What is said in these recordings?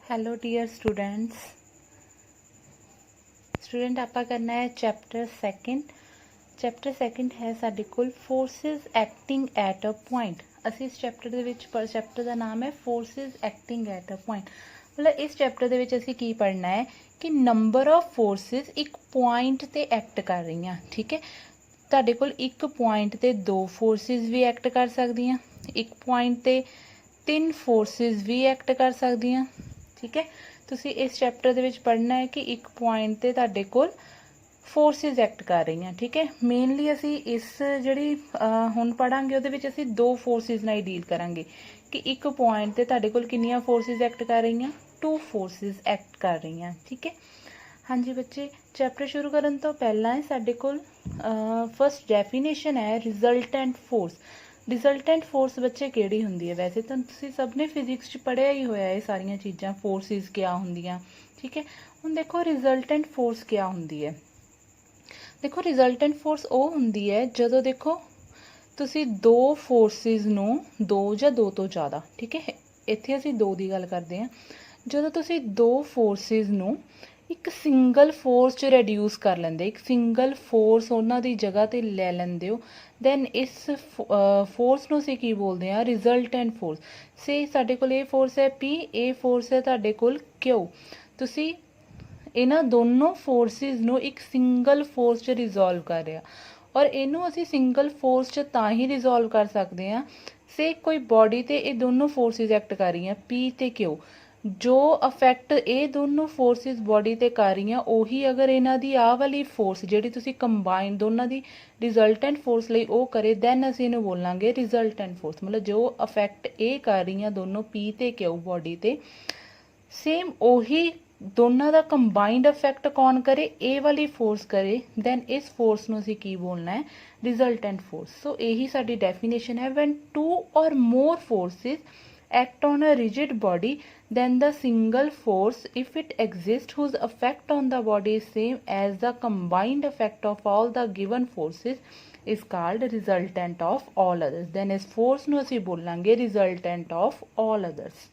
Hello dear student आपां करना है चैप्टर सैकेंड है साडे कोल forces acting at a point. असीं इस चैप्टर दे विच चैप्टर का नाम है forces acting at a point. मतलब इस चैप्टर दे विच असीं की पढ़ना है कि नंबर ऑफ फोर्सिस एक पॉइंट ते एक्ट कर रही हैं। ठीक है, तुहाडे कोल एक पॉइंट ते दो फोर्सिस भी एक्ट कर सकदियां, एक पॉइंट ते तीन फोर्सिस भी एक्ट कर सकदियां। ठीक है, तुसी इस चैप्टर दे विच पढ़ना है कि एक पॉइंट ते तुहाडे कोल फोर्सिस एक्ट कर रही हैं। ठीक है, मेनली असी इस जिहड़ी हुण पढ़ांगे उहदे विच असी दो फोर्सिस नाल डील करांगे कि एक पॉइंट ते तुहाडे कोल कितनियां फोर्सिस एक्ट कर रही हैं, टू फोर्सिस एक्ट कर रही हैं। ठीक है, हाँ जी बच्चे, चैप्टर शुरू करन तो पहला है साडे कोल फर्स्ट डेफिनेशन है रिजल्टेंट फोर्स। रिजल्टेंट फोर्स बच्चे किहड़ी हुंदी है? वैसे तो तुसीं सब ने फिजिक्स च पढ़िया ही होया ये सारियां चीज़ां, फोर्सिस क्या हुंदियां। ठीक है, हुण देखो रिजल्टेंट फोर्स क्या हुंदी है। देखो रिजल्टेंट फोर्स ਉਹ ਹੁੰਦੀ ਹੈ ਜਦੋਂ ਦੇਖੋ ਤੁਸੀਂ ਦੋ ਫੋਰਸਿਸ ਨੂੰ ਦੋ ਜਾਂ ਦੋ ਤੋਂ ਜ਼ਿਆਦਾ, ਠੀਕ ਹੈ ਇੱਥੇ ਅਸੀਂ ਦੋ ਦੀ ਗੱਲ ਕਰਦੇ ਹਾਂ, ਜਦੋਂ ਤੁਸੀਂ ਦੋ ਫੋਰਸਿਸ ਨੂੰ ਇੱਕ ਸਿੰਗਲ ਫੋਰਸ 'ਚ ਰਿਡਿਊਸ ਕਰ ਲੈਂਦੇ, ਇੱਕ ਸਿੰਗਲ ਫੋਰਸ ਉਹਨਾਂ ਦੀ ਜਗ੍ਹਾ 'ਤੇ ਲੈ ਲੈਂਦੇ ਹੋ, ਦੈਨ ਇਸ ਫੋਰਸ ਨੂੰ ਅਸੀਂ ਕੀ ਬੋਲਦੇ ਹਾਂ? Resultant force. ਸੇ ਸਾਡੇ ਕੋਲ ਇਹ ਫੋਰਸ ਹੈ P, ਇਹ ਫੋਰਸ ਹੈ ਤੁਹਾਡੇ ਕੋਲ Q। ਤੁਸੀਂ ਇਹਨਾਂ ਦੋਨੋਂ ਫੋਰਸਿਸ ਨੂੰ ਇੱਕ ਸਿੰਗਲ ਫੋਰਸ 'ਚ ਰਿਜ਼ੋਲਵ ਕਰ ਰਿਹਾ, ਔਰ ਇਹਨੂੰ ਅਸੀਂ ਸਿੰਗਲ ਫੋਰਸ 'ਚ ਤਾਂ ਹੀ ਰਿਜ਼ੋਲਵ ਕਰ ਸਕਦੇ ਹਾਂ ਸੇ ਕੋਈ ਬੋਡੀ 'ਤੇ ਇਹ ਦੋਨੋਂ ਫੋਰਸਿਸ ਐਕਟ ਕਰ ਰਹੀਆਂ P ਤੇ Q। ਜੋ ਅਫੈਕਟ ਇਹ ਦੋਨੋਂ ਫੋਰਸਿਸ ਬੋਡੀ 'ਤੇ ਕਰ ਰਹੀਆਂ ਉਹੀ ਅਗਰ ਇਹਨਾਂ ਦੀ ਆਹ ਵਾਲੀ ਫੋਰਸ ਜਿਹੜੀ ਤੁਸੀਂ ਕੰਬਾਈਨ ਦੋਨਾਂ ਦੀ ਰਿਜ਼ਲਟੈਂਟ ਫੋਰਸ ਲਈ ਉਹ ਕਰੇ, ਦੈਨ ਅਸੀਂ ਇਹਨੂੰ ਬੋਲਾਂਗੇ ਰਿਜ਼ਲਟੈਂਟ ਫੋਰਸ। ਮਤਲਬ ਜੋ ਅਫੈਕਟ ਇਹ ਕਰ ਰਹੀਆਂ ਦੋਨੋਂ P ਤੇ Q ਬੋਡੀ 'ਤੇ, ਸੇਮ ਉਹੀ ਦੋਨਾਂ ਦਾ ਕੰਬਾਈਂਡ ਇਫੈਕਟ ਕੌਣ ਕਰੇ? ਇਹ ਵਾਲੀ ਫੋਰਸ ਕਰੇ, ਦੈਨ ਇਸ ਫੋਰਸ ਨੂੰ ਅਸੀਂ ਕੀ ਬੋਲਣਾ ਹੈ? Resultant force. ਸੋ ਇਹੀ ਸਾਡੀ ਡੈਫੀਨੇਸ਼ਨ ਹੈ, ਵੈਨ ਟੂ ਔਰ ਮੋਰ forces act on a rigid body then the single force, if it exists, whose effect on the body is same as the combined effect of all the given forces, is called resultant of all others। then इस force ਨੂੰ ਅਸੀਂ ਬੋਲਾਂਗੇ resultant of all others।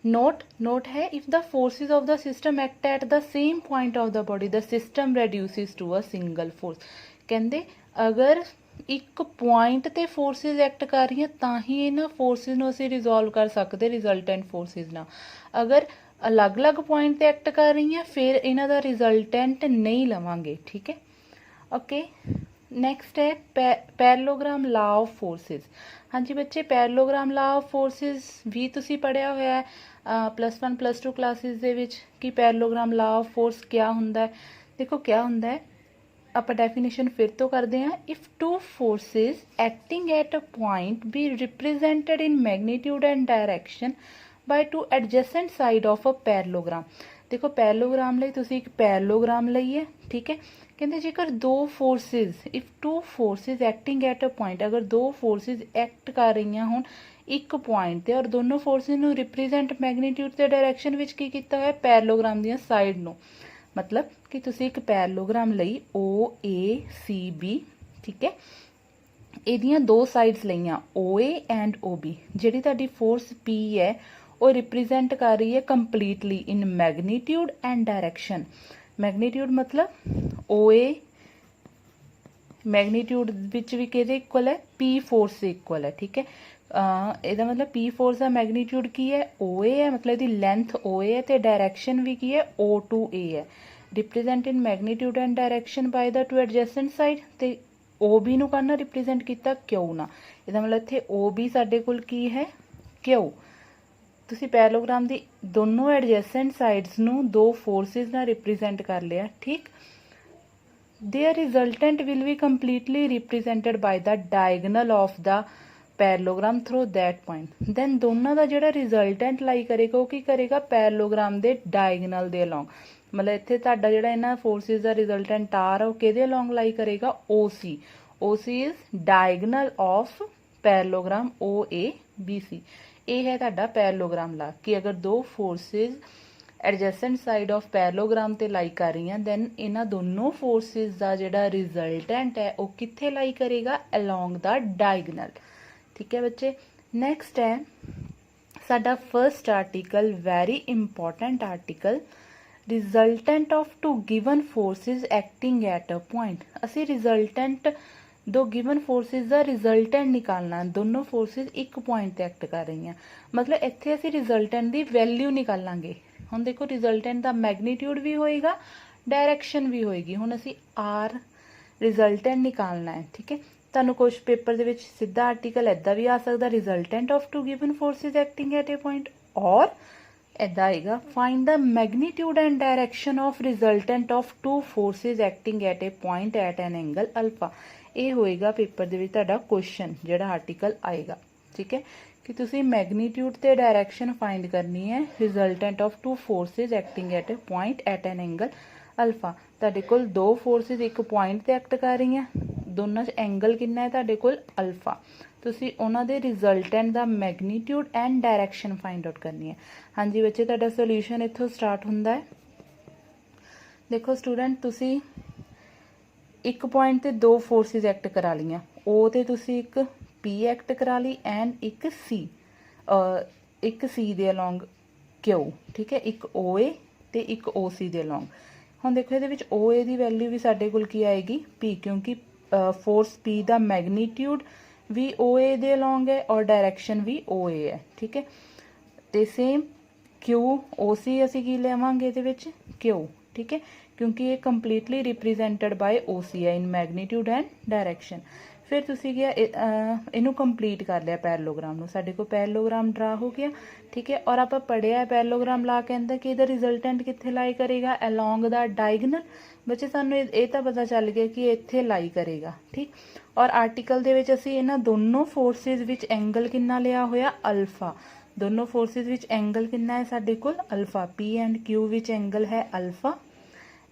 note है, if the forces of the system act at the same point of the body, the system reduces to a single force। कहते अगर एक point ते forces act कर रही ਤਾਂ ਹੀ ਇਹਨਾਂ फोर्सिस ਨੂੰ ਅਸੀਂ रिजोल्व कर सकते रिजल्टेंट फोर्सिस ਨਾਲ। अगर अलग-अलग पॉइंट ਤੇ एक्ट कर रही फिर ਇਹਨਾਂ ਦਾ रिजल्टेंट नहीं लवांगे। ठीक है, ओके। नैक्सट है पैरेललोग्राम लॉ ऑफ फोर्सिस। हाँ जी बच्चे, पैरेललोग्राम लॉ ऑफ फोर्सिस भी तुसी पढ़िया होया है +1 +2 क्लासेस दे विच कि पैरेललोग्राम लॉ ऑफ फोर्स क्या हुंदा है। देखो क्या हुंदा है, ਆਪਾਂ ਡੈਫੀਨੇਸ਼ਨ ਫਿਰ ਤੋਂ ਕਰਦੇ ਹਾਂ। If two forces acting at a point be represented in magnitude and direction by two adjacent side of a parallelogram. ਦੇਖੋ ਪੈਰਲੋਗ੍ਰਾਮ ਲਈ ਤੁਸੀਂ ਇੱਕ ਪੈਰਲੋਗ੍ਰਾਮ ਲਈਏ। ਠੀਕ ਹੈ, ਕਹਿੰਦੇ ਜੇਕਰ ਦੋ forces, if two forces acting at a point, ਅਗਰ ਦੋ ਫੋਰਸਿਸ ਐਕਟ ਕਰ ਰਹੀਆਂ ਹੋਣ ਇੱਕ ਪੁਆਇੰਟ ਤੇ ਔਰ ਦੋਨੋਂ ਫੋਰਸਿਸ ਨੂੰ ਰਿਪਰੈਜ਼ੈਂਟ ਮੈਗਨੀਟਿਊਡ ਤੇ ਡਾਇਰੈਕਸ਼ਨ ਵਿੱਚ ਕੀ ਕੀਤਾ ਹੋਇਆ? ਪੈਰਲੋਗ੍ਰਾਮ ਦੀਆਂ ਸਾਈਡ ਨੂੰ। मतलब कि तुसी एक पैरेललोग्राम लई OACB, ठीक है, ਇਹਦੀਆਂ ਦੋ ਸਾਈਡਸ ਲਈਆਂ OA ਐਂਡ OB। ਜਿਹੜੀ ਤੁਹਾਡੀ ਫੋਰਸ P ਹੈ ਉਹ ਰਿਪਰੈਜ਼ੈਂਟ ਕਰ ਰਹੀ ਹੈ completely in magnitude and direction. Magnitude ਮਤਲਬ OA ਮੈਗਨੀਟਿਊਡ ਵਿੱਚ ਵੀ ਕਿਹਦੇ ਇਕੁਅਲ ਹੈ? P ਫੋਰਸ ਦੇ ਇਕੁਅਲ ਹੈ। ਠੀਕ ਹੈ, ਇਹਦਾ ਮਤਲਬ P ਫੋਰਸ ਦਾ ਮੈਗਨੀਟਿਊਡ ਕੀ ਹੈ? OA ਹੈ, ਮਤਲਬ ਇਹਦੀ ਲੈਂਥ OA ਹੈ ਤੇ ਡਾਇਰੈਕਸ਼ਨ ਵੀ ਕੀ ਹੈ? O2A ਹੈ। Represent in magnitude and direction by the two adjacent side, ਤੇ OB ਨੂੰ ਕਰਨਾ ਰਿਪਰੈਜ਼ੈਂਟ ਕੀਤਾ Q ਨਾਲ। ਇਹਦਾ ਮਤਲਬ ਇੱਥੇ OB ਸਾਡੇ ਕੋਲ ਕੀ ਹੈ? Q। ਤੁਸੀਂ ਪੈਰਲੋਗ੍ਰਾਮ ਦੀ ਦੋਨੋਂ ਐਡਜੈਸੈਂਟ ਸਾਈਡਸ ਨੂੰ ਦੋ ਫੋਰਸਿਸ ਨਾਲ ਰਿਪਰੈਜ਼ੈਂਟ ਕਰ ਲਿਆ। ਠੀਕ, their resultant will be completely represented by the diagonal of the parallelogram through that point. Then दोनों का जो रिजल्टेंट लाई करेगा वो की करेगा? पैरलोग्राम के डायगनल के अलॉन्ग। मतलब इत्थे तुहाडा जिहड़ा इन्हां फोर्सिस का रिजल्टेंट आर है वो किहदे अलॉन्ग लाई करेगा? OC। OC is diagonal of parallelogram OABC। ये है तुहाडा पैरलोग्राम ला कि अगर दो forces adjacent side of parallelogram ते लाई कर रही हैं, दैन इन्हां दोनों फोर्सिस का जिहड़ा रिजल्टेंट है वो कित्थे लाई करेगा? Along the diagonal. ठीक है बच्चे, नैक्सट है साडा first article very important article resultant of two given forces acting at a point. असी रिजल्टेंट दो गिवन फोर्सिस का रिजल्टेंट निकालना, दोनों फोर्सिस एक पॉइंट ते एक्ट कर रही हैं, मतलब इत्थे असी रिजल्टेंट की वैल्यू निकालांगे। हुण देखो रिजल्टेंट का मैगनीट्यूड भी होएगा, डायरैक्शन भी होएगी। हुण असी आर रिजल्टेंट निकालना है, ठीक है। तुहानूं कुछ पेपर दे विच सीधा आर्टिकल इदां भी आ सकदा, resultant of two given forces acting at a point, और इदां आएगा find the magnitude and direction of resultant of two forces acting at a point at an angle alpha. ये होएगा पेपर दे विच तुहाडा क्वेश्चन जिहड़ा आर्टिकल आएगा, ठीक है, कि तुसी मैगनीट्यूड ते डायरैक्शन फाइंड करनी है resultant of two forces acting at a point at an angle alpha. तुहाडे कोल दो फोर्सिस एक पॉइंट ते एक्ट कर रही हैं, दोनों एंगल कितना है तुहाडे कोल अल्फा। तुसी उन्हां दे रिजल्टेंट दा magnitude and direction find out करनी है। हाँ जी बच्चे, तुहाडा सोल्यूशन इत्थों स्टार्ट हुंदा है। देखो स्टूडेंट, तुसी एक पॉइंट ते दो फोर्सिस एक्ट करा लियां, ओ ते तुसी एक पी एक्ट करा ली एंड एक सी दे अलोंग क्यू, ठीक है, एक ओ ए ते एक ओ सी दे अलोंग। हुण देखो इहदे विच ओ ए दी वैल्यू भी साडे कोल की आएगी पी, क्योंकि फोर्स पी दा मैगनीट्यूड भी ओ ए दे अलोंग है और डायरैक्शन भी ओ ए है, ठीक है। ते सेम क्यू ओ सी असी की लेवांगे इहदे विच क्यू, ठीक है, क्योंकि ये कंप्लीटली रिप्रजेंटेड बाय ओ सी है इन मैगनीट्यूड एंड डायरैक्शन। फिर तुसी क्या इनू कंप्लीट कर लिया पैरेललोग्राम नू, साडे को पैरेललोग्राम ड्रा हो गया, ठीक है। और आप पढ़िया है पैरेललोग्राम ला के अंदर कि इहदा रिजल्टेंट कित्थे लाई करेगा, अलोंग द डायगनल। बच्चे सानू ये तो पता चल गया कि इत्थे लाई करेगा, ठीक। और आर्टिकल दे विच असीं इन्हां दोनों फोर्सिस विच एंगल कितना लिया होया अल्फा। दोनों फोर्सिस विच एंगल कितना है साडे कोल अल्फा, पी एंड क्यू विच एंगल है अल्फा।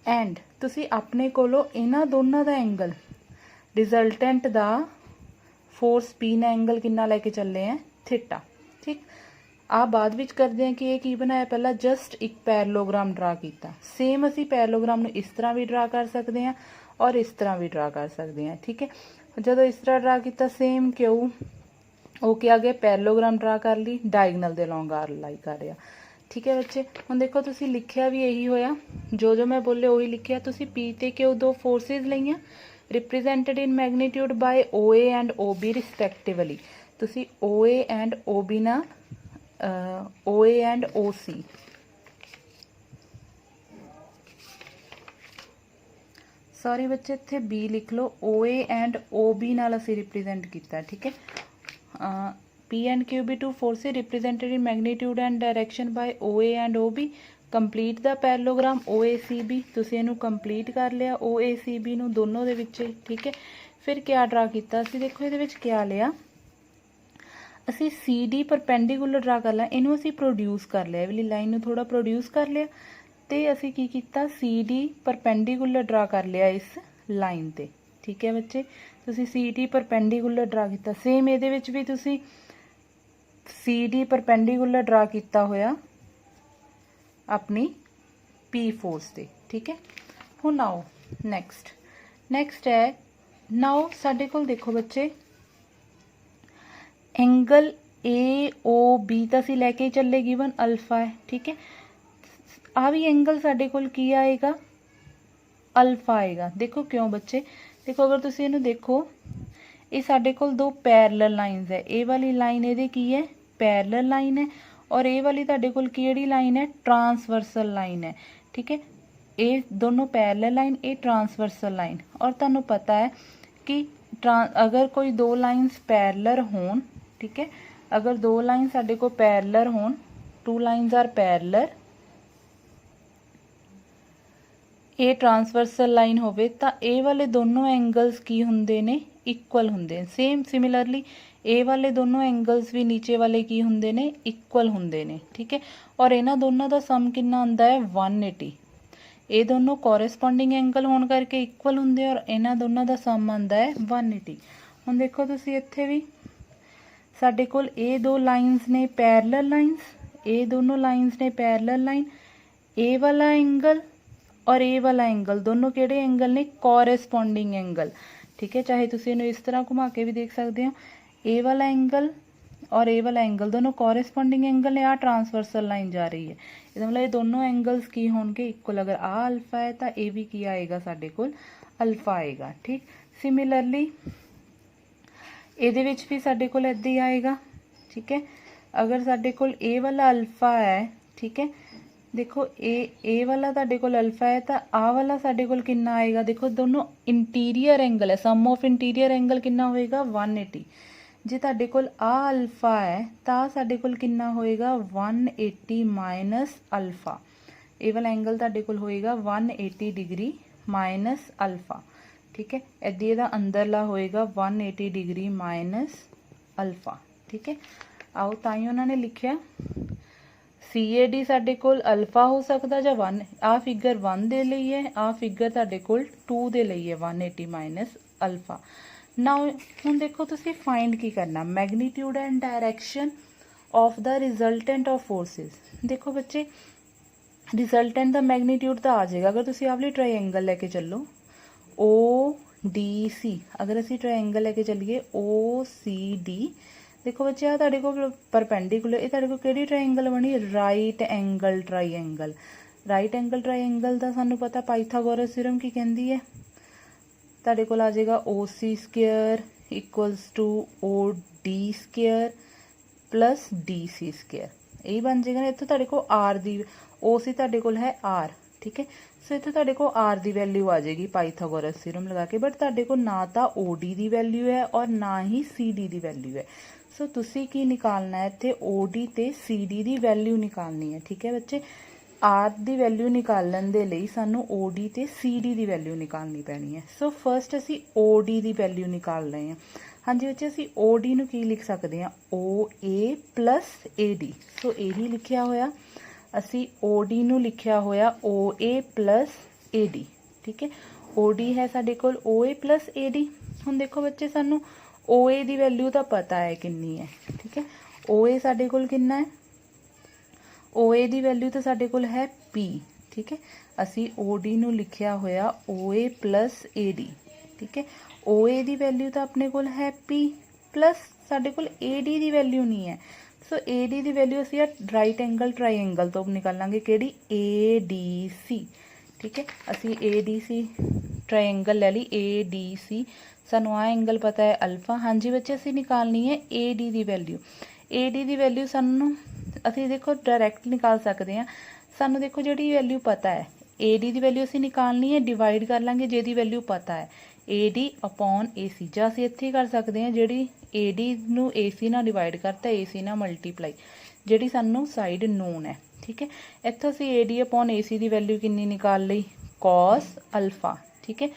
एंड तुसी अपने कोलों इन्हां दोनों दा एंगल रिजल्टेंट दा फोर्स पी ने एंगल कितना लैके चले हैं थीटा, ठीक। आ बाद विच करते हैं कि ये की बनाया, पहला जस्ट एक पैरेललोग्राम ड्रा किया। सेम असी पैरेललोग्राम नू इस तरह भी ड्रा कर सकते हैं और इस तरह भी ड्रा कर सकते हैं, ठीक है। जदों इस तरह ड्रा किया सेम क्यू ओके आ गया, पैरेललोग्राम ड्रा कर ली, डायगनल दे लॉन्ग आर लाई कर रहा, ठीक है बच्चे। हुण देखो तुसी लिखिया भी यही होया, जो मैं बोले वही लिखिया। तुसी पी ते क्यू दो फोर्सिस लईआं represented in magnitude by O A and O B respectively. तुसी O A and O B ना ओ A and O C sorry बच्चे इत्थे बी लिख लो, ओ ए एंड ओ बी नाल असी रिप्रेजेंट किया, ठीक है। P and Q be two forces represented in magnitude and direction by O A and O B. Complete the parallelogram O A C B, तुसीं इहनूं कंप्लीट कर लिया ओ ए सी बी नूं दोनों दे विच, ठीक है। फिर क्या ड्रा किया असीं, देखो इहदे विच क्या लिया असीं सी डी परपेंडिकुलर ड्रा कर लिया, इहनूं असीं प्रोड्यूस कर लिया, वाली लाइन नूं थोड़ा प्रोड्यूस कर लिया ते असीं की कीता सी डी परपेंडिकुलर ड्रा कर लिया इस लाइन ते, ठीक है बच्चे। तुसीं सी डी परपेंडिकुलर ड्रा किया, सेम इहदे विच भी तुसीं सी डी परपेंडिकुलर ड्रा किया होया अपनी पी फोर्स से, ठीक है। हुण नाउ नैक्सट है नाउ साडे कोल देखो बच्चे एंगल ए ओ बी तो असीं लैके चले गिवन अल्फा है, ठीक है। आ भी एंगल साडे कोल की आएगा अल्फा आएगा। देखो क्यों बच्चे, देखो अगर तुसीं इहनूं देखो ये साडे कोल दो पैरेलल लाइनस है, ये वाली लाइन इहदी की है पैरेलल लाइन है और ये वाली तुहाडे कोल किहड़ी लाइन है ट्रांसवर्सल लाइन है, ठीक है। ये दोनों पैरेलल लाइन, ये ट्रांसवर्सल लाइन। और तुहानूं पता है कि अगर कोई दो लाइन्स पैरेलल होन, ठीक है, अगर दो लाइन साडे को पैरेलल होन, टू लाइन्स आर पैरेलल, ये ट्रांसवर्सल लाइन होवे तां ये वाले दोनों एंगल्स की हुंदे ने इक्वल हुंदे ने। सेम सिमिलरली ए वाले दोनों एंगल्स भी नीचे वाले की हुंदे ने इक्वल हुंदे ने, ठीक है। और इन्हां दोनों का सम कितना आंदा है 180। ये दोनों कोरेस्पोंडिंग एंगल होने करके इक्वल हुंदे और इन्हां दोनों का सम आंदा है 180। हुण देखो तुसीं इत्थे भी साडे कोल ये दो लाइन्स ने पैरेलल लाइन्स, ये दोनों लाइन्स ने पैरेलल लाइन, ए वाला एंगल और ए वाला एंगल दोनों किहड़े एंगल ने कोरेस्पोंडिंग एंगल, ठीक है। चाहे तुसीं इहनूं इस तरह घुमा के भी देख सकते हो, ए वाला एंगल और ए वाला एंगल दोनों कॉरेस्पॉन्डिंग एंगल है, आ ट्रांसवर्सल लाइन जा रही है, ਇਹਦਾ मतलब ये दोनों एंगल्स की होणगे इक्वल। अगर आ अल्फा है तो ए भी की आएगा साडे कोल अल्फा आएगा। ठीक, सिमिलरली ਇਹਦੇ ਵਿੱਚ भी साडे कोल इदां ही आएगा। ठीक है, अगर साडे कोल ए वाला अल्फा है, ठीक है, देखो ए वाला तुहाडे कोल अल्फा है तो आ वाला साडे कोल कितना आएगा, देखो दोनों इंटीरियर एंगल है, सम ऑफ इंटीरियर एंगल कितना होएगा 180। जे तुहाडे कोल आ अल्फा है तो साडे कोल कितना होएगा 180 माइनस अल्फा। ए वाला एंगल तुहाडे कोल होएगा 180 डिग्री माइनस अल्फा। ठीक है, इदां इहदा अंदरला होएगा 180 डिग्री माइनस अल्फा। ठीक है, आओ ताई उन्होंने लिखिया CAD साडे कोल अल्फा हो सकता जां 1, आ फिगर 1 दे लई है, आ फिगर तुहाडे कोल 2 दे लई है 180 माइनस अल्फा। नाउ हुण देखो तुसीं फाइंड की करना, magnitude and direction of the resultant of forces. देखो बच्चे रिजल्टेंट दा मैगनीट्यूड तो आ जाएगा अगर तुसीं आवली ट्रायंगल लैके चलो ODC, अगर असीं ट्रायंगल लैके चलिए OCD। देखो बच्चे आ तुहाडे कोल परपेंडिकुलर, ये तुहाडे कोल किहड़ी ट्रायंगल बनी, right angle triangle. Right angle triangle दा सानू पता पाइथागोरस थ्योरम की कहंदी है, तुहाडे कोल आ जाएगा OC square equals to OD square plus DC square, यही बन जाएगा ना। इत्थों तुहाडे कोल R दी OC तुहाडे कोल है R। ठीक है, सो इत्थे तुहाडे कोल R दी वैल्यू आ जाएगी पाइथागोरस थ्योरम लगा के, बट तुहाडे कोल ना तो OD दी वैल्यू है और ना ही CD दी वैल्यू है। सो तुसी की निकालना है इत्थे OD ते CD दी वैल्यू निकालनी है। ठीक है बच्चे, R दी वैल्यू निकालन दे लई सानू OD ते CD दी वैल्यू निकालनी पैनी है। सो फर्स्ट असी OD दी वैल्यू निकाल रहे हैं। हाँ जी बच्चे, असी OD नू की लिख सकते हैं OA प्लस AD। सो यही लिखिया होया, असी OD नू लिखिया होया OA प्लस AD। ठीक है, OD है साडे कोल OA प्लस AD। हुण देखो बच्चे सानू OA दी वैल्यू तो पता है कितनी है। ठीक है, OA साडे कोल कितना है, OA दी वैल्यू तो साडे कोल है P। ठीक है, असी OD नू लिखिया होया OA प्लस AD। ठीक है, OA दी वैल्यू तो अपने कोल है P प्लस साडे कोल AD दी वैल्यू नहीं है। सो AD दी वैल्यू असी राइट एंगल ट्रायंगल तो निकालांगे किहड़ी ADC। ठीक है, असी ADC ट्रायंगल ले ली ADC, सानू आ एंगल पता है अल्फा। हाँ जी बच्चे, असी निकालनी है AD दी वैल्यू। AD दी वैल्यू सानू असी देखो डायरैक्ट निकाल सकते हैं। सानू देखो जिहड़ी वैल्यू पता है AD दी वैल्यू असी निकालनी है, डिवाइड कर लांगे जिहदी वैल्यू पता है AD अपॉन AC, जां असी इत्थे कर सकते हैं जिहड़ी AD नू AC नाल डिवाइड करता AC नाल मल्टीप्लाई, जिहड़ी सानू साइड नोन है। ठीक है, इत्थों असी AD अपॉन AC दी वैल्यू कितनी निकाल लई कॉस अल्फा। ठीक है,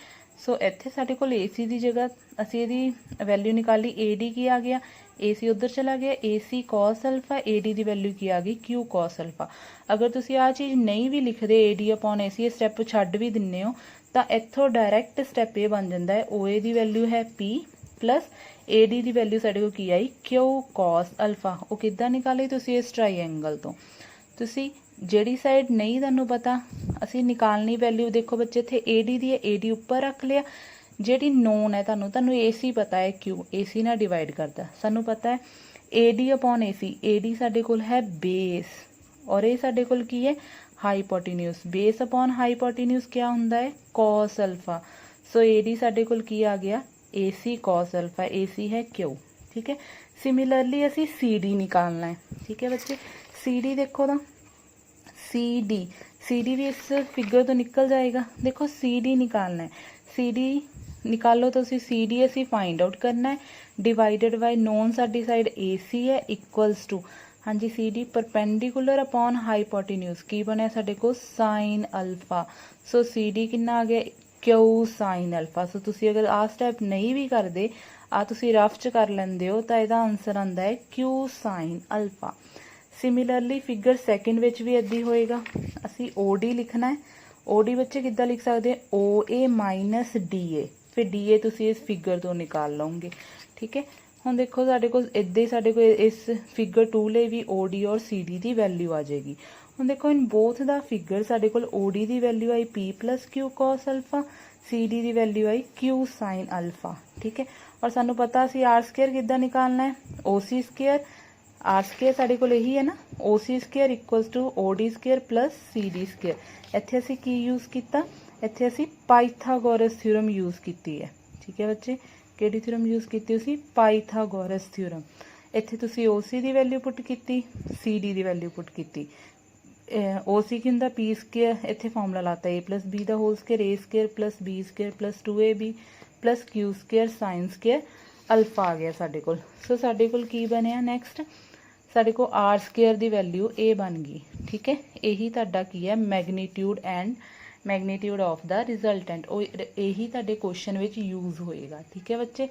सो इत्थे साडे कोल AC दी जगह असी इहदी वैल्यू निकाली, AD की आ गया, AC उधर चला गया, AC कॉस अल्फा, AD दी वैल्यू की आ गई Q कॉस अल्फा। अगर तुसी आ चीज़ नहीं भी लिखदे AD अपॉन AC स्टैप छड्ड भी दिंदे हो तो इत्थों डायरैक्ट स्टैप ये बन जाता है OA दी वैल्यू है P प्लस AD दी वैल्यू साडे कोल की आई Q कॉस अल्फा। वो किद्दां निकाली तुसी इस ट्रायंगल तो, तुसी जिहड़ी साइड नहीं तुहानूं पता असी निकालनी वैल्यू, देखो बच्चे इत्थे AD दी है, AD उपर रख लिया, जिहड़ी नोन है तुहानूं AC पता है Q, AC नाल डिवाइड करदा, सानूं पता है AD अपॉन AC, AD साडे कोल है बेस और ये साडे कोल की है हाईपोटेन्यूज। बेस अपॉन हाईपोटेन्यूज क्या हुंदा है कॉस अल्फा। सो AD साडे कोल की आ गया AC कॉस अल्फा, AC है Q। ठीक है, सिमिलरली असी CD निकालना है। ठीक है बच्चे, CD देखो ना, CD भी इस फिगर तो निकल जाएगा। देखो CD निकालना है, CD निकालो तो CD असी फाइंड आउट करना है, divided by known sari side AC है इक्वल्स टू, हाँ जी CD परपेंडिकुलर अपॉन हाईपोटेन्यूज की बनया साडे को साइन अल्फा। सो CD कितना आ गया Q साइन अल्फा। सो तुसी अगर आ स्टैप नहीं भी करते, आ तुसी रफ च कर लेंदे हो तो इसदा आंसर आंदा है Q sine alpha. Similarly figure second विच भी इदां होएगा, असी OD लिखना है। OD बच्चे किद्दां लिख सकते हैं OA माइनस DA, फिर DA तुसी इस फिगर तो निकाल लोगे। ठीक है, हुण देखो साडे कोल इदां ही साडे कोल इस फिगर 2 ले भी OD और CD दी वैल्यू आ जाएगी। हुण देखो इन बोथ दा फिगर साडे कोल OD दी वैल्यू आई P plus Q cos alpha, CD दी वैल्यू आई Q साइन अल्फा। ठीक है, और सानू पता सी R स्क्वायर किद्दां निकालना है OC स्क्वायर आर स्केयर साडे कोल यही है ना, O C square equals to O D square plus C D square. इत्थे असीं की यूज़ किया, इत्थे असीं पाइथागोरस थ्योरम यूज़ की है। ठीक है बच्चे, किहड़ी थ्योरम यूज़ की असीं? Pythagoras theorem. इत्थे तुसीं ओ सी दी वैल्यू पुट की, सी डी दी वैल्यू पुट की। ओ सी की हुंदा पी स्केयर, इत्थे फॉर्मूला लाता ए प्लस बी दा whole square, A square plus B square plus 2ab plus Q square sine square alpha आ गया साडे कोल। सो साडे कोल की बनिया नैक्सट, साडे कोल आर स्केयर दी वैल्यू ए बन गई। ठीक है, यही तुहाडा की है magnitude and magnitude of the resultant, यही तुहाडे क्वेश्चन विच यूज़ होएगा। ठीक है बच्चे,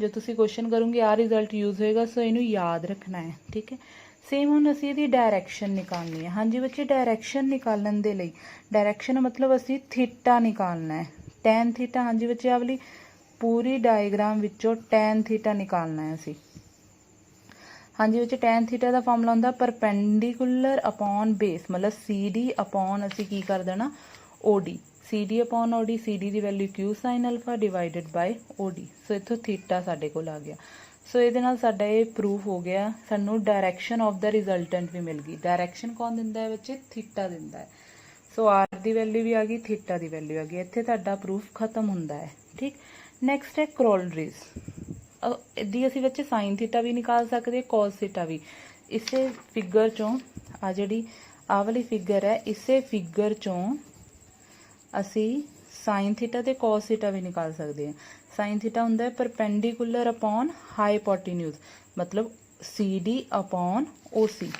जो तुसीं क्वेश्चन करोगे आ रिजल्ट यूज़ होएगा, सो इनू याद रखना है। ठीक है, सेम हुण असीं इहदी डायरैक्शन निकालनी है। हाँ जी बच्चे, डायरैक्शन निकालण दे लई, डायरैक्शन मतलब असीं थीटा निकालना है, टैन थीटा। हाँ जी बच्चे, आ वाली पूरी डायग्राम विचों टैन थीटा निकालना है असीं। हाँ जी बच्चे, टैन थीटा का फॉर्मूला होंदा परपेंडिकुलर अपॉन बेस, मतलब सी डी अपॉन असीं की कर देना O D, C D upon O D, C D की value Q sine alpha divided by O D. So इत्थों थीटा साडे कोल आ गया। सो ये नाल साडा ये प्रूफ हो गया, सानू डायरैक्शन ऑफ द रिजल्टेंट भी मिल गई। डायरैक्शन कौन दिंदा है बच्चे? थीटा दिंदा है। सो आर की वैल्यू भी आ गई, थीटा की वैल्यू आ गई। इत्थे तुहाडा प्रूफ खत्म हुंदा है। ठीक, नैक्सट है क्रॉलरीज। इदी असीं बच्चे साइन थीटा भी निकाल सकते, कॉस थीटा भी। इसे फिगर चों आ जिहड़ी आ वाली फिगर है, इसे फिगर चों असी साइन थीटा ते कॉस थीटा भी निकाल सकते हैं। साइन थीटा हुंदा है परपेंडिकुलर अपॉन हाईपोटेन्यूज, मतलब सी डी अपॉन ओ सी।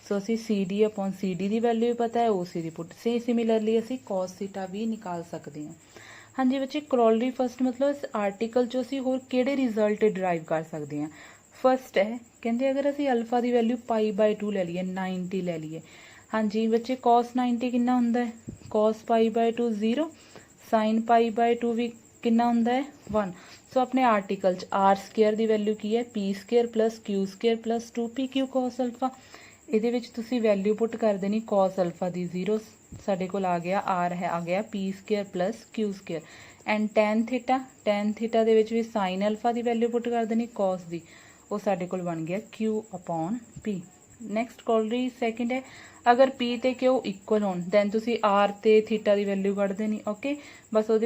सो असी C D upon C D की वैल्यू भी पता है, ओ सी की पुट से सिमिलरली असी कॉस थीटा भी निकाल सकते हैं। हाँ जी बच्चे, क्रॉलरी फर्स्ट मतलब इस आर्टिकल चो असी होर किहड़े रिजल्ट डिराइव कर सकते हैं। फर्स्ट है कहते अगर असी अल्फा की वैल्यू π/2 ले लीए, 90 ले लीए। हाँ जी बच्चे, कॉस 90 कितना हुंदा है? कॉस π/2 0, साइन π/2 भी कितना हुंदा है? 1। सो अपने आर्टिकल च आर स्केयर की वैल्यू की है P square plus Q square plus 2pq cos alpha. ਇਹਦੇ ਵਿੱਚ ਤੁਸੀਂ वैल्यू पुट कर देनी कॉस अल्फा की 0, साढ़े को आ गया आर है आ गया P square plus Q square and tan theta दे विच भी साइन अल्फा की वैल्यू पुट कर देनी कॉस की, वो साढ़े को बन गया Q upon P. Next corollary second है अगर पी ते क्यू इक्वल होन दैन तुसी आर ते थीटा की वैल्यू कढ़ देनी। ओके, बस वो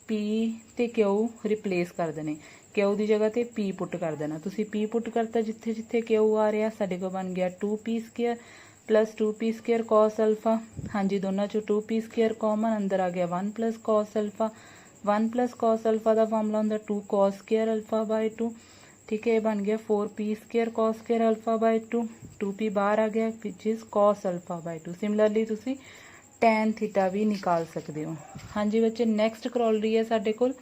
पी ते क्यू रिप्लेस कर देने, क्यू की जगह ते पी पुट कर देना। तुसी पी पुट करता जिथे जिथे क्यू आ रहा, साढ़े को बन गया 2p square plus 2p square cos alpha. हाँ जी, दोनों चो 2p स्केयर कॉमन, अंदर आ गया 1 plus cos alpha. 1 plus cos alpha का फॉर्मूला होंगे 2 कॉस स्केयर अल्फा बाय 2। ठीक है, बन गया 4p square cos square alpha by 2, 2p बाहर आ गया which is cos alpha by 2। Similarly तुसी टैन थीटा भी निकाल सकते हो। हाँ जी बच्चे, नैक्सट क्रॉलरी है साढ़े कोल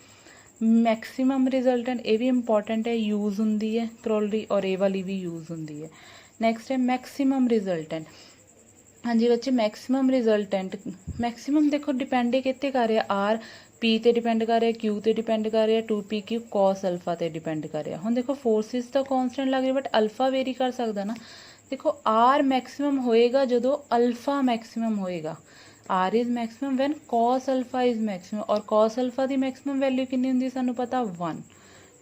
मैक्सीमम रिजल्टेंट, ये भी इंपॉर्टेंट है, यूज़ होंगी है क्रॉलरी और ये वाली भी यूज़ होंगी है। नैक्सट है मैक्सीमम रिजल्टेंट। हाँ जी बच्चे, मैक्सीमम रिजल्टेंट, मैक्सीमम देखो डिपेंड कितने कर रहा, आर पी ते डिपेंड कर रहा, क्यू ते डिपेंड कर रहा, 2pq कॉस अल्फा ते डिपेंड कर रहा। हुण देखो फोर्सिस तो कॉन्स्टेंट लग रही बट अल्फा वेरी कर सकता ना। देखो आर मैक्सीमम होएगा जो अल्फा मैक्सीमम होएगा, R is maximum when cos alpha is maximum, और कॉस अल्फा की मैक्सीमम वैल्यू कितनी होंगी सानू पता 1।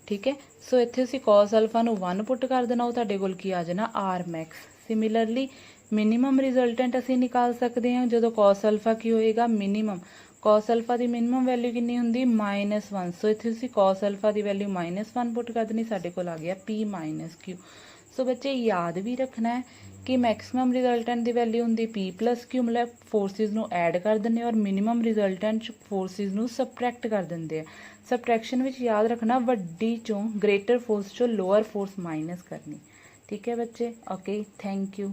ठीक है, सो इत्थे असीं कॉस अल्फा नू 1 पुट कर देना, वो तुहाडे कोल की आ जाना R max. Similarly minimum resultant असीं निकाल सकते हैं जो कॉस अल्फा की होएगा मिनीमम, कॉस अल्फा की मिनीमम वैल्यू कितनी होंगी -1। सो इत्थे असीं कॉस अल्फा की वैल्यू -1 पुट कर देनी, साडे कोल आ गया p माइनस क्यू। सो बच्चे याद भी रखना है कि मैक्सीमम रिजल्टेंट की वैल्यू होंगी p प्लस क्यू, मतलब फोर्सिस नू ऐड कर देंगे और मिनीमम रिजल्टेंट फोर्सिस नू सबट्रैक्ट कर देंगे हैं। सबट्रैक्शन विच याद रखना वड्डी चों ग्रेटर फोर्स चों लोअर फोर्स माइनस करनी। ठीक है बच्चे, ओके, थैंक यू।